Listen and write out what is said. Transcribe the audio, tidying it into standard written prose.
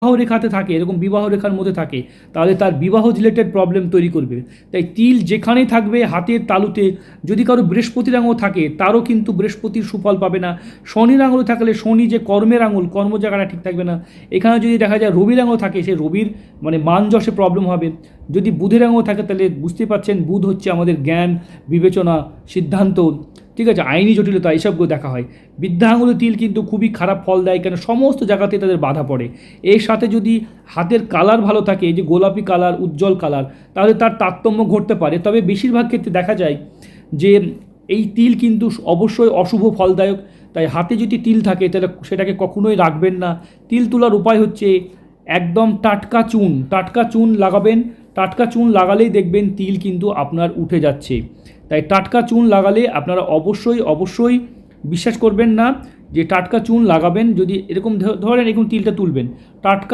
বিবাহ রেখাতে থাকে, এরকম বিবাহ রেখার মধ্যে থাকে, তাহলে তার বিবাহ রিলেটেড প্রবলেম তৈরি করবে। তাই তিল যেখানেই থাকবে হাতের তালুতে, যদি কারো বৃহস্পতির আঙুল থাকে তারও কিন্তু বৃহস্পতির সুফল পাবে না। শনির আঙুল থাকলে শনি যে কর্মের আঙুল, কর্ম জায়গাটা ঠিক থাকবে না। এখানে যদি দেখা যায় রবির আঙুল থাকে, সে রবির মানে মান যশে প্রবলেম হবে। যদি বুধের আঙুল থাকে তাহলে বুঝতেই পারছেন বুধ হচ্ছে আমাদের জ্ঞান, বিবেচনা, সিদ্ধান্ত, ঠিক আছে, আইনি জটিলতা, এইসবগুলো দেখা হয়। বৃদ্ধা আঙুলে তিল কিন্তু খুবই খারাপ ফল দেয়, কেন সমস্ত জায়গাতে তাদের বাধা পড়ে। এর সাথে যদি হাতের কালার ভালো থাকে, এই যে গোলাপি কালার, উজ্জ্বল কালার, তাহলে তার তারতম্য ঘটতে পারে। তবে বেশিরভাগ ক্ষেত্রে দেখা যায় যে এই তিল কিন্তু অবশ্যই অশুভ ফলদায়ক। তাই হাতে যদি তিল থাকে তাহলে সেটাকে কখনোই রাখবেন না। তিল তোলার উপায় হচ্ছে একদম টাটকা চুন লাগাবেন। টাটকা চুন লাগালেই দেখবেন তিল কিন্তু আপনার উঠে যাচ্ছে। তাই টাটকা চুন লাগালে আপনারা অবশ্যই বিশ্বাস করবেন না যে টাটকা চুন লাগাবেন, যদি এরকম ধরেন এরকম তিলটা তুলবেন, টাটকা